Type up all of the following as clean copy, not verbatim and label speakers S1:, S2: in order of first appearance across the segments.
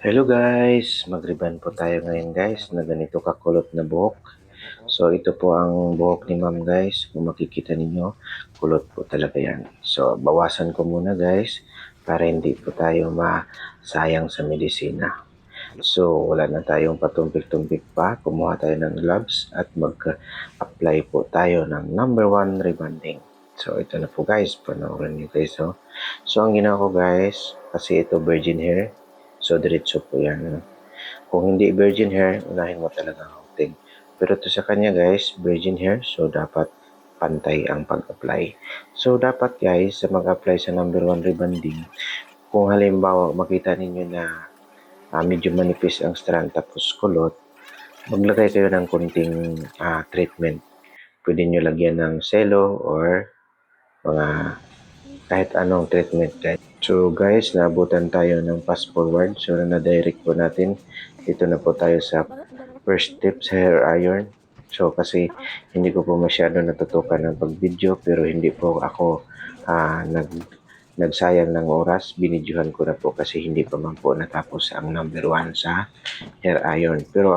S1: Hello guys, mag-ribbon po tayo ngayon guys na ganito kakulot na buhok. So ito po ang buhok ni ma'am guys. Kung makikita ninyo, kulot po talaga yan. So bawasan ko muna guys para hindi po tayo masayang sa medisina. So wala na tayong patumpik-tumpik pa. Kumuha tayo ng gloves at mag-apply po tayo ng number 1 rebonding. So ito na po guys, panoorin nyo guys. So ang ginawa ko guys, kasi ito virgin hair. So, diretso po yan. Kung hindi virgin hair, unahin mo talaga ang outing. Pero to sa kanya guys, virgin hair. So, dapat pantay ang pag-apply. So, dapat guys, sa mag-apply sa number 1 rebonding, kung halimbawa makita ninyo na medyo manipis ang strand tapos kulot, maglagay kayo ng konting treatment. Pwede nyo lagyan ng selo or mga kahit anong treatment guys. So guys, naabutan tayo ng fast forward. So na-direct po natin. Dito na po tayo sa first step sa hair iron. So kasi hindi ko po masyado natutukan ng pag-video pero hindi po ako nagsayang ng oras. Binidyohan ko na po kasi hindi pa man po natapos ang number 1 sa hair iron. Pero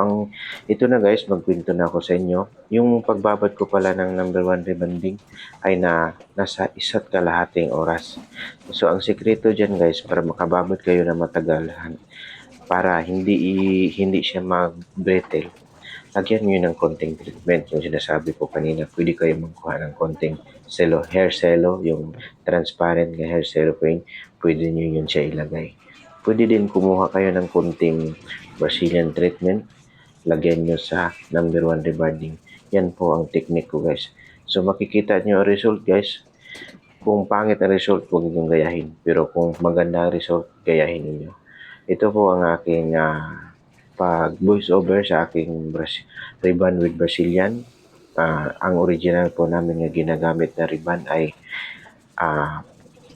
S1: ito na guys, magkwento na ako sa inyo. Yung pagbabad ko pala ng number 1 rebonding ay nasa 1.5 oras. So ang sekreto dyan guys, para makababad kayo na matagal, para hindi siya mag-brittle, lagyan nyo ng konting treatment. Yung sinasabi ko kanina, pwede kayo magkuha ng konting hair selo, yung transparent na hair selo paint, pwede nyo yun siya ilagay. Pwede din kumuha kayo ng konting Brazilian treatment, lagyan nyo sa number 1 rebonding. Yan po ang technique ko guys. So makikita nyo ang result guys. Kung pangit ang result, huwag ninyong gayahin. Pero kung maganda ang result, gayahin ninyo. Ito po ang aking pag-voice over sa aking ribbon with Brazilian. Ang original po namin na ginagamit na ribbon ay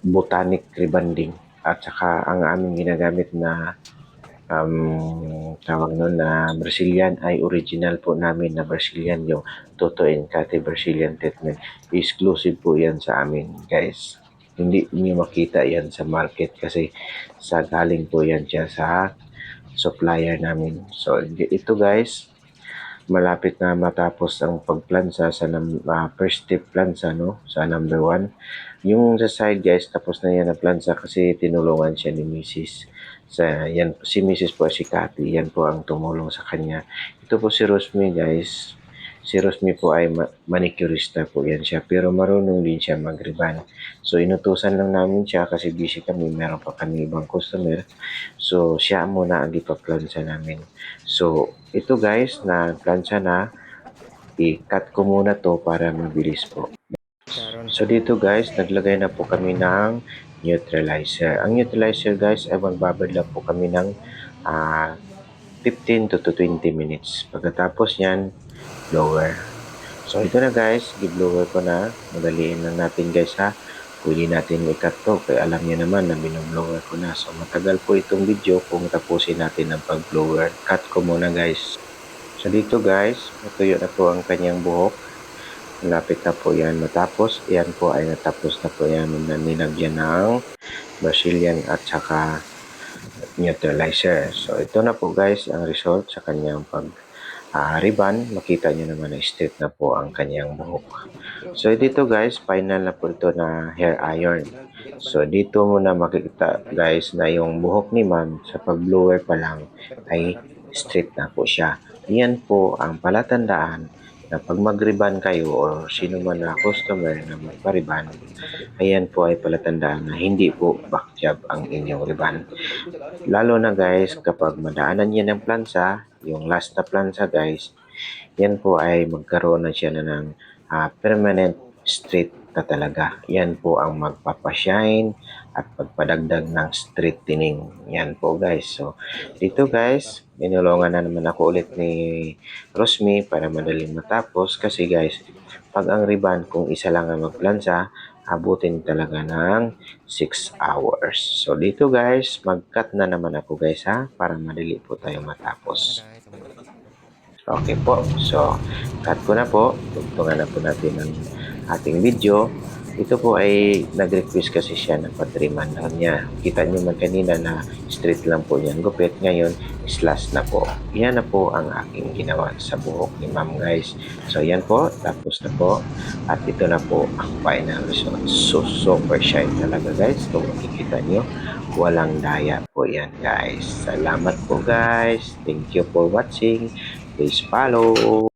S1: botanic rebonding. At saka ang aming ginagamit na tawag nun na Brazilian ay original po namin na Brazilian, yung Toto and Kate Brazilian treatment. Exclusive po yan sa amin guys. Hindi niyo makita yan sa market kasi sa galing po yan siya sa supplier namin. So ito guys, malapit na matapos ang pagplansa sa first step plansa sa number 1. Yung sa side guys, tapos na yan ang plansa kasi tinulungan siya ni Mrs. Si Mrs. po si Cathy, yan po ang tumulong sa kanya. Ito po si Rosmi guys. Si Rosmi po ay manicurista po yan siya, pero marunong din siya mag-ribbon. So inutusan lang namin siya kasi busy kami, meron pa kami ibang customer. So siya muna ang ipaplansa namin. So ito guys, na plansa na, i-cut ko muna to para mabilis po. So dito guys, naglagay na po kami ng neutralizer. Ang neutralizer guys ay magbabad lang po kami ng 15 to 20 minutes. Pagkatapos yan, blower. So ito na guys, i-blower ko na. Madaliin lang natin guys ha. Pwede natin i-cut to. Kaya alam niyo naman na binoblower ko na. So matagal po itong video kung tapusin natin ang pag-blower. Cut ko muna guys. So dito guys, natuyo na po ang kanyang buhok. Malapit na po yan matapos. Yan po ay natapos na po yan na nilagyan ng Brazilian at saka neutralizer. So ito na po guys ang result sa kanyang ribbon. Makita nyo naman na straight na po ang kanyang buhok. So dito guys, final na po ito na hair iron. So dito muna makikita guys na yung buhok ni ma'am sa pag-blower pa lang ay straight na po siya. Yan po ang palatandaan na pag mag-ribbon kayo or sino man na customer na magpa-ribbon, ayan po ay palatandaan na hindi po backjob ang inyong ribbon. Lalo na guys, kapag madaanan yan ng plansa, yung last na plansa guys, yan po ay magkaroon na siya ng permanent straight na talaga. Yan po ang magpapashine at pagpadagdag ng straightening. Yan po guys. So dito guys, minulungan na naman ako ulit ni Rosmi para madaling matapos kasi guys, pag ang ribbon kung isa lang ang magplansa, abutin talaga ng 6 hours. So dito guys, mag-cut na naman ako guys ha, para madali po tayo matapos. Okay po, so cut ko na po. Tugtungan na po natin ang ating video Ito po ay nag-request kasi siya ng patriman lang niya. Kita niyo man kanina na straight lang po niyan gupit. Ngayon, slash na po. Yan na po ang aking ginawa sa buhok ni ma'am guys. So yan po, tapos na po. At ito na po ang final result. So super shine talaga guys. Kung makikita niyo, walang daya po yan guys. Salamat po guys. Thank you for watching. Please follow.